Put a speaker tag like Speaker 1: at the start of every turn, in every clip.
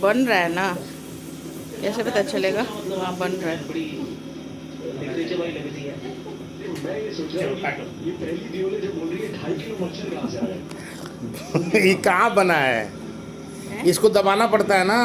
Speaker 1: बन रहा है ना, कैसे पता चलेगा? हाँ, बन रहा है।
Speaker 2: ये कहाँ बना है? इसको दबाना पड़ता है ना।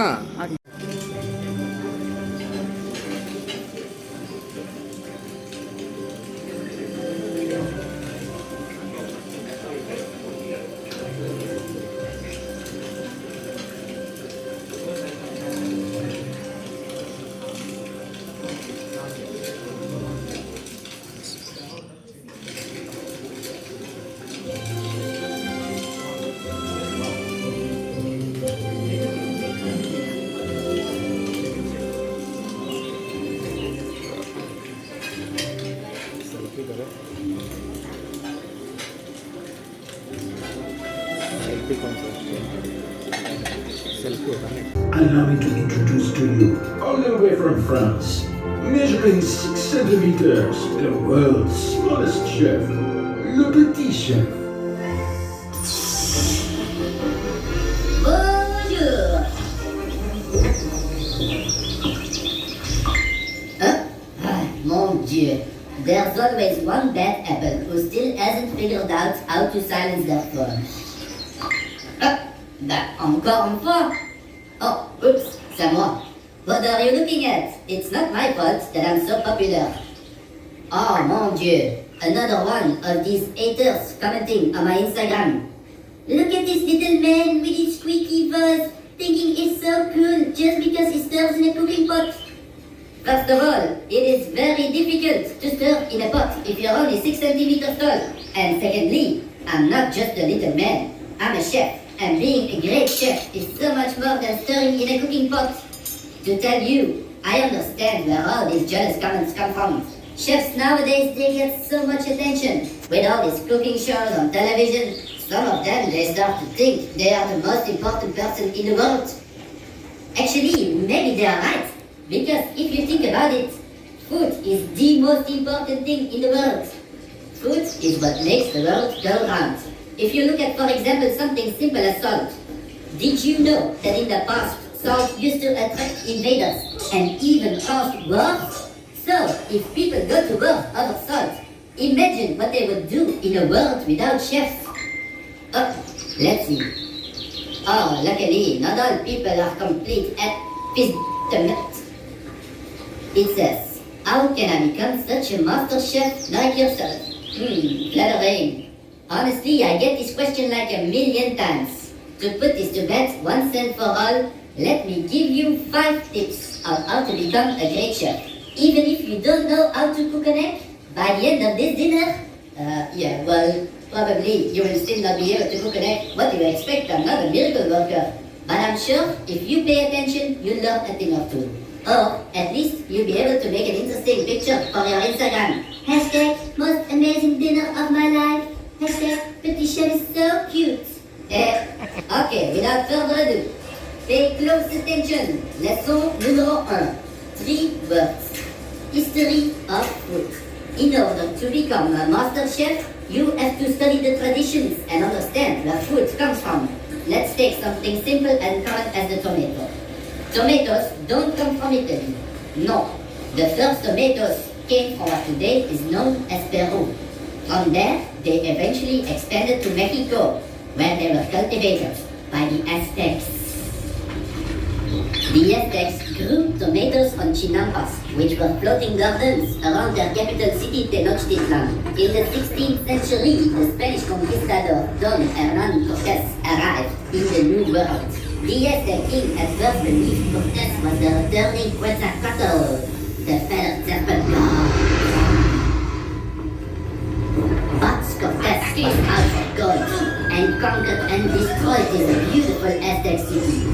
Speaker 3: Allow me to introduce to you, all the way from France, measuring 6 centimeters, the world's smallest chef, le petit chef.
Speaker 4: Bonjour. Mon Dieu. There's always one bad apple who still hasn't figured out how to silence their phone. Encore une fois? Oh, oops, c'est moi. What are you looking at? It's not my fault that I'm so popular. Oh, mon Dieu. Another one of these haters commenting on my Instagram. Look at this little man with his squeaky voice, thinking he's so cool just because he stirs in a cooking pot. First of all, it is very difficult to stir in a pot if you're only 6 centimeters tall. And secondly, I'm not just a little man. I'm a chef. And being a great chef is so much more than stirring in a cooking pot. To tell you, I understand where all these jealous comments come from. Chefs nowadays, they get so much attention. With all these cooking shows on television, some of them, they start to think they are the most important person in the world. Actually, maybe they are right. Because if you think about it, food is the most important thing in the world. Food is what makes the world go round. If you look at, for example, something simple as salt, did you know that in the past, salt used to attract invaders and even cause wars? So, if people go to war over salt, imagine what they would do in a world without chefs. Oh, let's see. Oh, luckily, not all people are complete aficionados. It says, how can I become such a master chef like yourself? Flattering. Honestly, I get this question like a million times. To put this to bed once and for all, let me give you 5 tips on how to become a great chef. Even if you don't know how to cook an egg, by the end of this dinner, probably you will still not be able to cook an egg. What do you expect? I'm not a miracle worker. But I'm sure if you pay attention, you'll learn a thing or two. Or at least you'll be able to make an interesting picture for your Instagram. Hashtag most amazing dinner of my life. Hashtag petit chef is so cute. Okay, without further ado, pay close attention. Lesson numéro 1. 3 words. History of food. In order to become a master chef, you have to study the traditions and understand where food comes from. Let's take something simple and common as the tomato. Tomatoes don't come from Italy. No. The first tomatoes came from what today is known as Peru. From there, they eventually expanded to Mexico, where they were cultivated by the Aztecs. The Aztecs grew tomatoes on chinampas, which were floating gardens around their capital city Tenochtitlan. In the 16th century, the Spanish conquistador Don Hernán Cortés arrived in the New World. The Aztec king at first believed Cortés was the returning Quetzalcoatl, the feathered serpent god. But Cortés came out for gold and conquered and destroyed this beautiful Aztec city.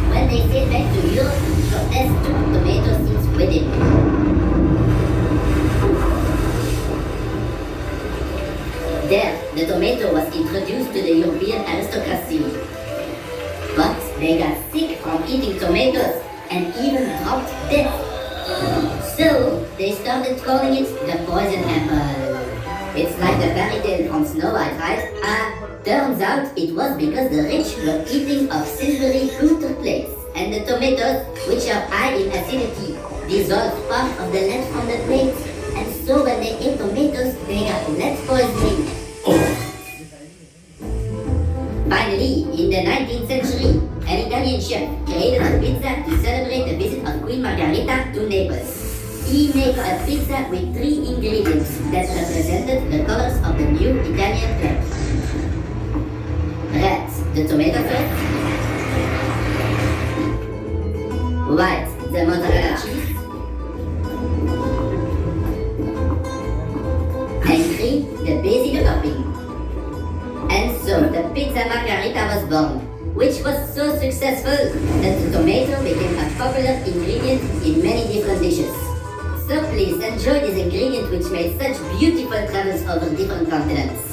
Speaker 4: When they sailed back to Europe, Cortés took tomato seeds with him. the tomato was introduced to the European aristocracy. But they got sick from eating tomatoes and even dropped dead. So they started calling it the poison apple. It's like the fairy tale from Snow White, right? Turns out it was because the rich were eating of silvery pewter plates, and the tomatoes, which are high in acidity, dissolved part of the lead from the plates, and so when they ate tomatoes, they got lead poisoning. Finally, in the 19th century, an Italian chef created a pizza to celebrate the visit of Queen Margherita to Naples. He made a pizza with 3 ingredients that represented the colors of the new Italian flag. Red, the tomato sauce. White, the mozzarella cheese. And green, the basil topping. And so the pizza margherita was born, which was so successful that the tomato became a popular ingredient in many different dishes. So please enjoy this ingredient which made such beautiful travels over different continents.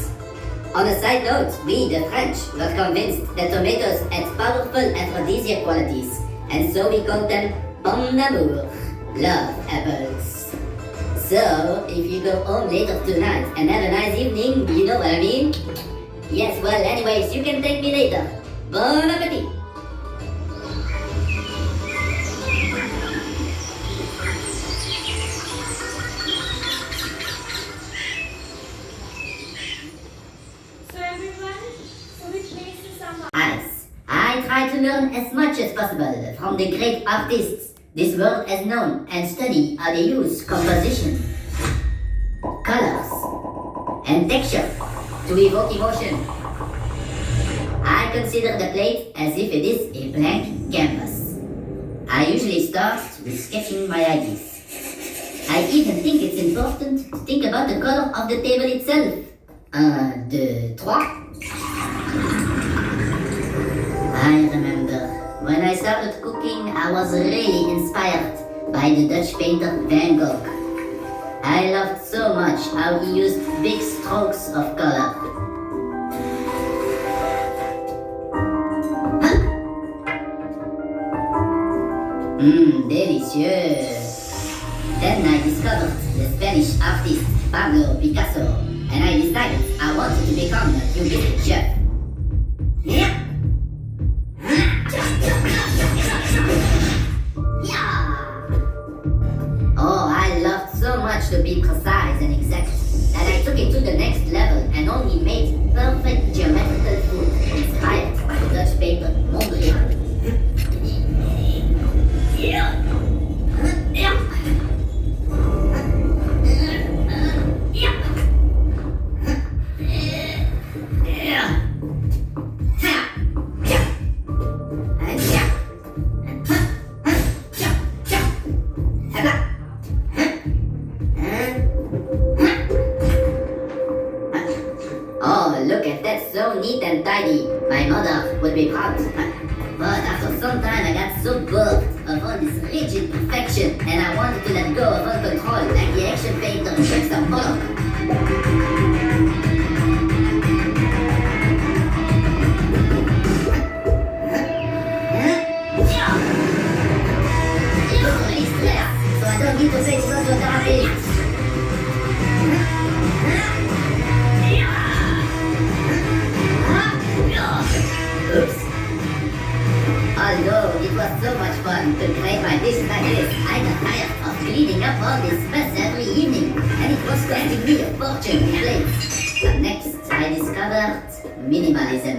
Speaker 4: On a side note, we, the French, were convinced that tomatoes had powerful aphrodisiac qualities, and so we called them pommes d'amour, love apples. So, if you go home later tonight and have a nice evening, you know what I mean? Yes, well, anyways, you can thank me later. Bon appetit! I try to learn as much as possible from the great artists this world has known and study how they use composition, colors, and texture to evoke emotion. I consider the plate as if it is a blank canvas. I usually start with sketching my ideas. I even think it's important to think about the color of the table itself. 1, 2, 3. I remember when I started cooking, I was really inspired by the Dutch painter Van Gogh. I loved so much how he used big strokes of color. Delicious! Then I discovered the Spanish artist Pablo Picasso, and I decided I wanted to become a cubist chef. Yeah. Oh, I loved so much to be precise and exact that I took it to the next level and only made perfect geometrical food inspired by the Dutch painter Mondrian. Oh, look at that, so neat and tidy. My mother would be proud. But after some time I got so bored of all this rigid perfection and I wanted to let go of all control like the action painter in Tricks of Pollock. So I don't need to face phototherapy. Oops. Although it was so much fun to create my dish like this, I got tired of cleaning up all this mess every evening, and it was costing me a fortune in plates. But next, I discovered minimalism.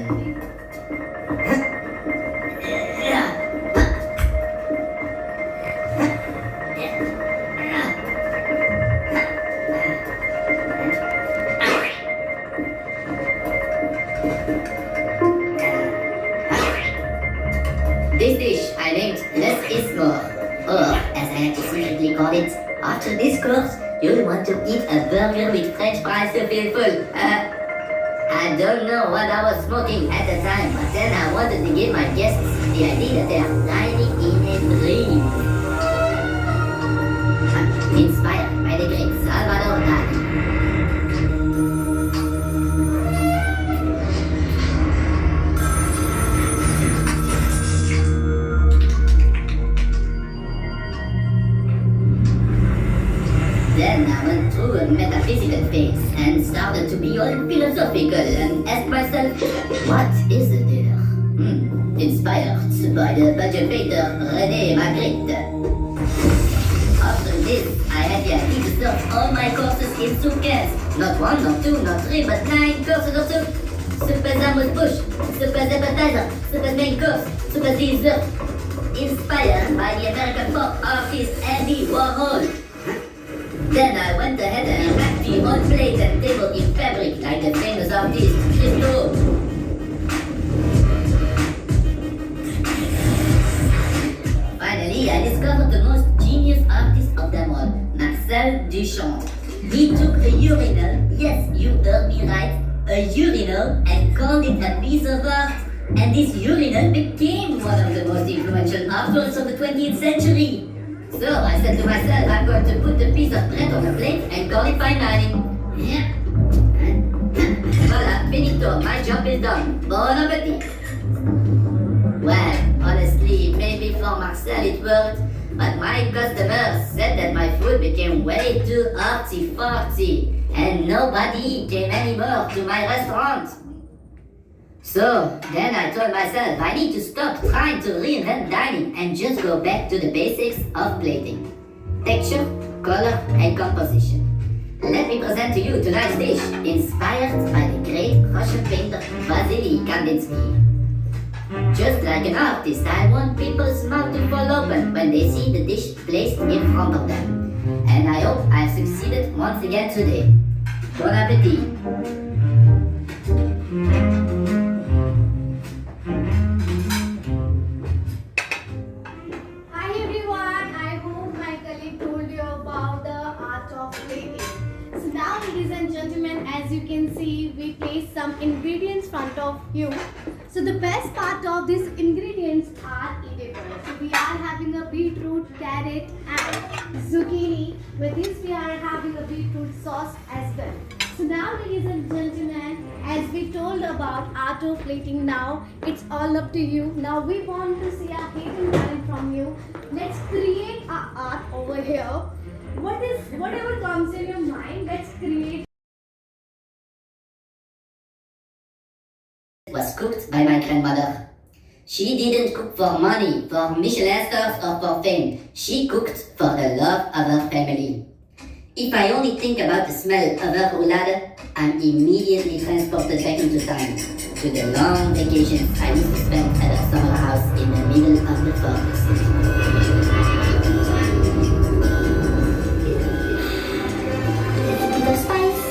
Speaker 4: This dish I named Less is More, or as I like to secretly call it, after this course, you'll want to eat a burger with French fries to feel full. I don't know what I was smoking at the time, but then I wanted to give my guests the idea that they are dining in a dream. Inspired by the great Salvador Dali. Then I went through a metaphysical phase and started to be all philosophical and asked myself, what is there? Inspired by the budget painter René Magritte. After this, I had the idea to start all my courses in Soukens. Not one, not two, not three, but 9 courses of Souk. Soup as amuse bouche, soup as appetizer, soup as main course, soup as dessert. Inspired by the American pop artist Andy Warhol. Then I went ahead and wrapped the old plate and table in fabric like the famous artist Christo. Finally, I discovered the most genius artist of them all, Marcel Duchamp. He took a urinal, yes, you heard me right, a urinal, and called it a piece of art. And this urinal became one of the most influential artworks of the 20th century. So I said to myself, I'm going to put a piece of bread on a plate and call it fine dining. Yeah. Voila, finito, my job is done. Bon appetit. Well, honestly, maybe for Marcel it worked, but my customers said that my food became way too artsy-fartsy, and nobody came anymore to my restaurant. So then I told myself I need to stop trying to reinvent dining and just go back to the basics of plating. Texture, color, and composition. Let me present to you tonight's dish, inspired by the great Russian painter Vasily Kandinsky. Just like an artist, I want people's mouth to fall open when they see the dish placed in front of them. And I hope I've succeeded once again today. Bon appetit!
Speaker 5: Hi everyone, I hope my colleague told you about the art of plating. So now ladies and gentlemen, as you can see, we placed some ingredients in front of you. So the best part of these ingredients are eatable. So we are having a beetroot, carrot and zucchini. With this we are having a beetroot sauce as well. So now ladies and gentlemen, as we told about art of plating, now it's all up to you. Now we want to see a hidden talent from you. Let's create our art over here. Whatever comes in your mind, let's create.
Speaker 4: Was cooked by my grandmother. She didn't cook for money, for Michelin stars or for fame. She cooked for the love of her family. If I only think about the smell of her roulade, I'm immediately transported back into time to the long vacations I used to spend at her summer house in the middle of the forest. A bit of spice.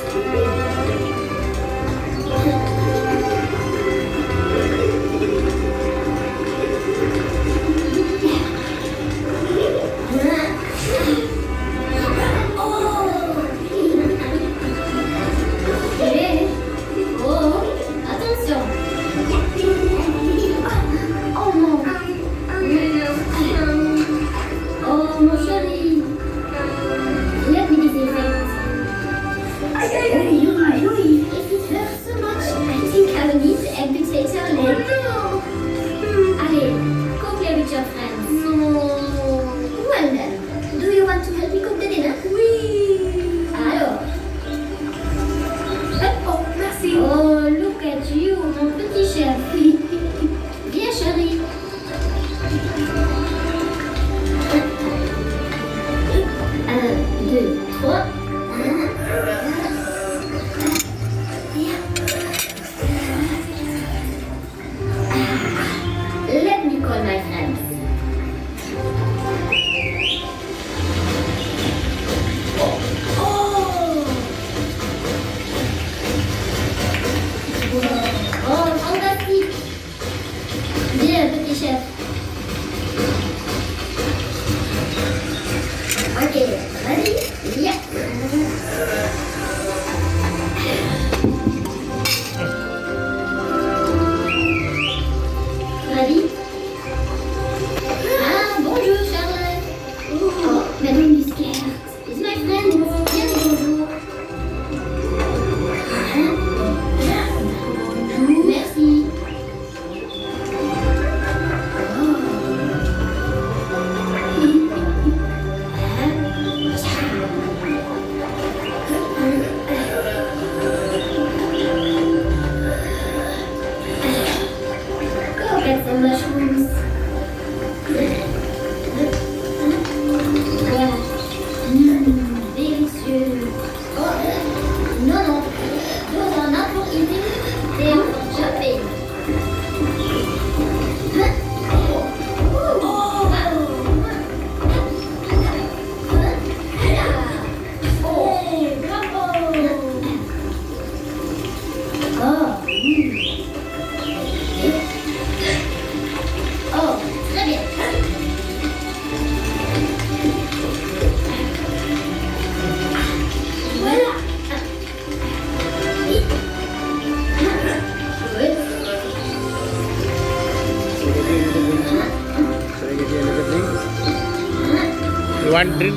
Speaker 2: want drink?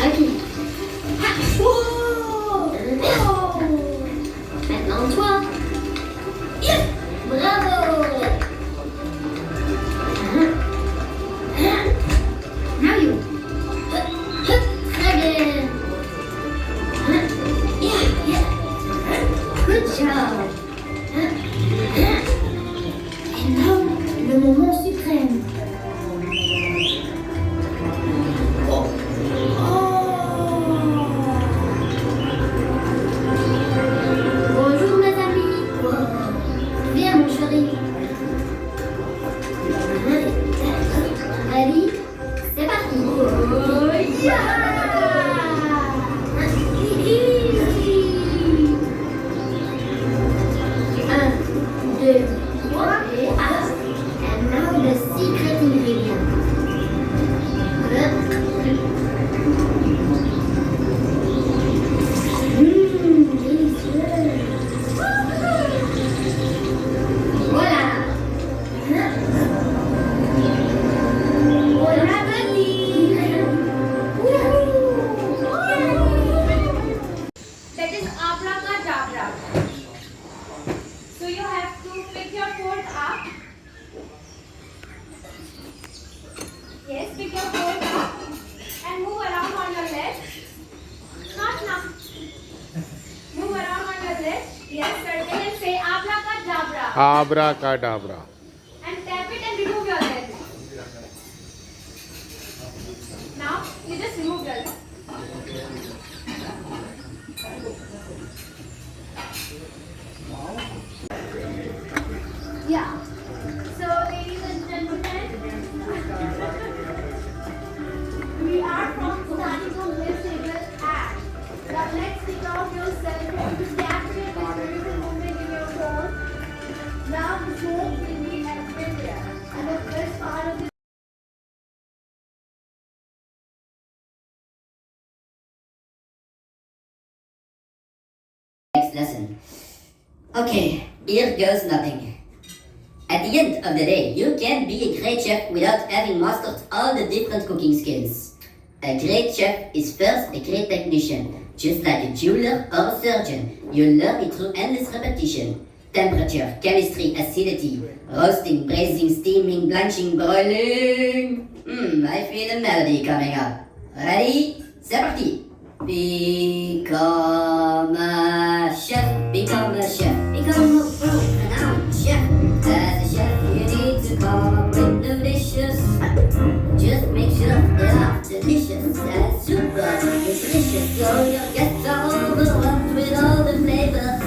Speaker 4: Aquí. Maintenant toi. Bravo. Now you. Très bien. Good job. Et now, le moment suprême. Bonjour mes amis. Viens mon chéri. Ready? C'est parti. Oh, yeah! Un, deux, trois et up. And now the secret ingredient. Délicieux. Voilà. Bon appétit.
Speaker 5: That is abracadabra. So you have to pick your foot up. Yes, pick your foot up and move around on your leg. Not now. Move around on your leg. Yes, circle and say abracadabra.
Speaker 2: Abracadabra.
Speaker 5: And tap it and remove your leg. Now you just remove your leg. Yeah. So, ladies and gentlemen, we are starting from this table act. Now, let's take off your cell phone to capture this beautiful moment in your phone. Now, the smoke will be everywhere, and the best part of the
Speaker 4: Next lesson. Okay, here goes nothing. At the end of the day, you can be a great chef without having mastered all the different cooking skills. A great chef is first a great technician, just like a jeweler or a surgeon. You learn it through endless repetition. Temperature, chemistry, acidity, roasting, braising, steaming, blanching, broiling. I feel a melody coming up. Ready? C'est parti! Become a chef, become a chef, become a world-renowned chef. As a chef, you need to come up with new dishes. Just make sure they are delicious and super nutritious, so you'll get overwhelmed with all the flavors.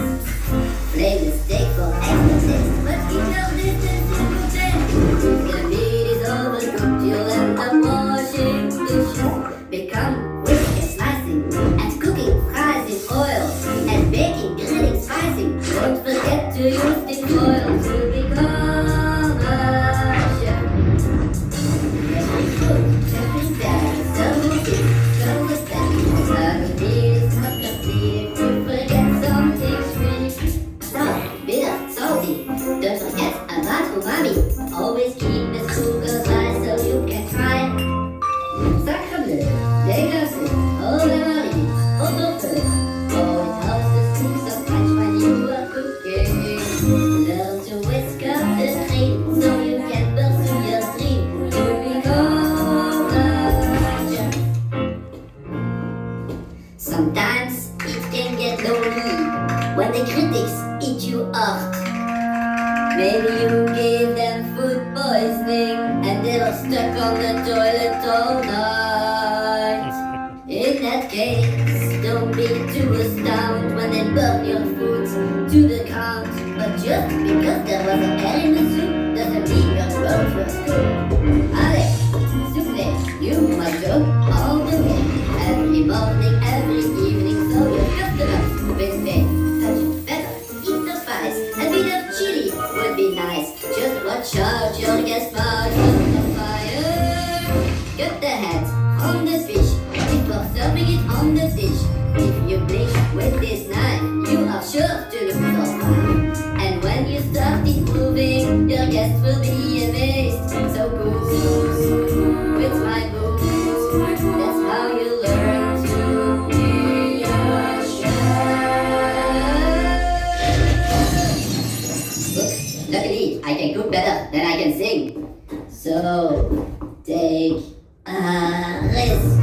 Speaker 4: Flavors take for extra taste, but each of this is simple taste. If the meat is overcooked, you'll end up washing dishes. Become quick at slicing and cooking fries in oil and baking, grilling, spicing. Don't forget to use the oil to become a chef. Every food, every bag, double dip, double step. A good meal is not complete if you forget something sweet. Sour, bitter, salty. Don't forget about umami. Always keep the sugar high so you can try. Sacre bleu, déglacé, oh la Marie, oh ton feu. Oh, it helps to speak so much when you are cooking. Learn to whisk up the cream so you can pursue your dream. You become a chef. Sometimes it can get lonely when the critics eat you up. Maybe you gave them food poisoning and they were stuck on the toilet all night. In that case, don't be too astounded when they burn your food to the ground. But just because there was an air in the soup doesn't mean your bones were good. Allez, soufflez, you must go all the way. Every morning, every evening, so your customers will pay. But you better eat the spice. A bit of chili would be nice. Just watch out, your gas marks on the fire. Cut the head from the fish before serving it on the dish. If you blink with this knife, you are sure to look so fine. And when you start it moving, your guests will be amazed. So cool, with my sing. So take a risk,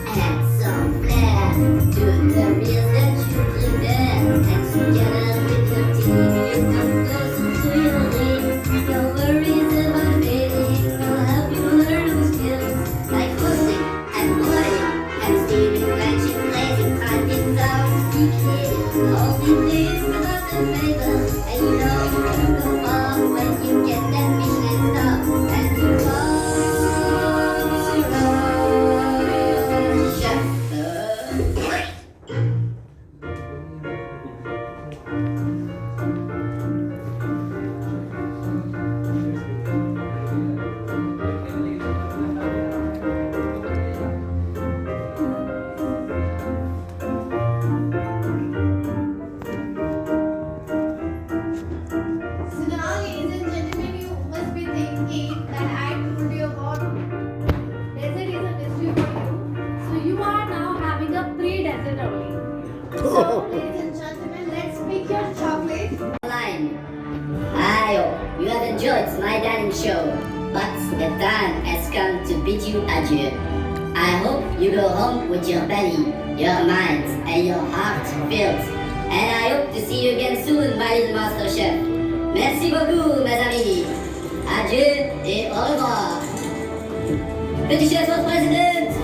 Speaker 4: add some flair to the reels that you prepare, and together with your team you come closer to your dreams. No worries about failing, we'll help you learn new skills like hosting and modeling and steering, matching, blazing, hunting, sound, speaking. Only this without the favor, and you know you can go far when you get that Michelin star, and you are chef.
Speaker 5: So now, ladies and gentlemen, you must be thinking that I told you about desert is a mystery for you. So you are now having a pre-desert only. So, ladies and gentlemen, let's pick your chocolate.
Speaker 4: Online. I hope you have enjoyed my dining show, but the time has come to bid you adieu. I hope you go home with your belly, your mind, and your heart filled. And I hope to see you again soon, my little master chef. Merci beaucoup, mes amis. Adieu et au revoir. Petit chef for president.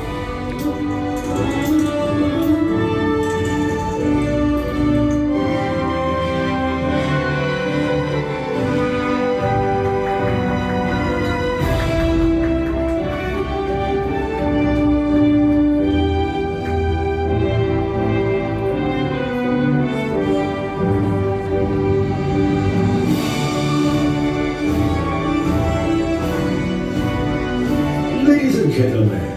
Speaker 3: Ladies and gentlemen,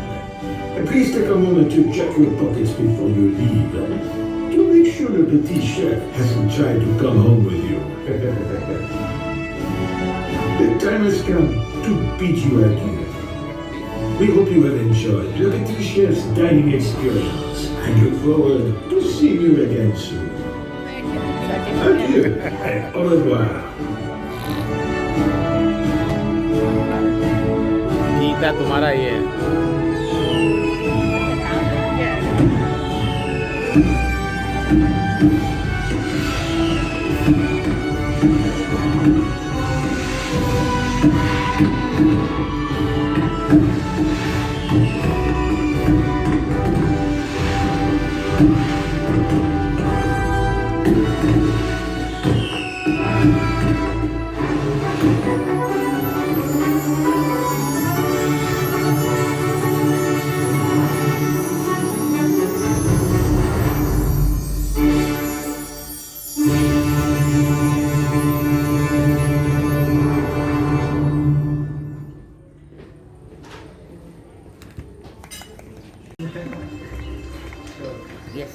Speaker 3: please take a moment to check your pockets before you leave to make sure the petit chef hasn't tried to come home with you. The time has come to bid you adieu. We hope you have enjoyed the petit chef's dining experience and look forward to seeing you again soon. Adieu et au revoir.
Speaker 2: Gita तुम्हारा ये है Yes.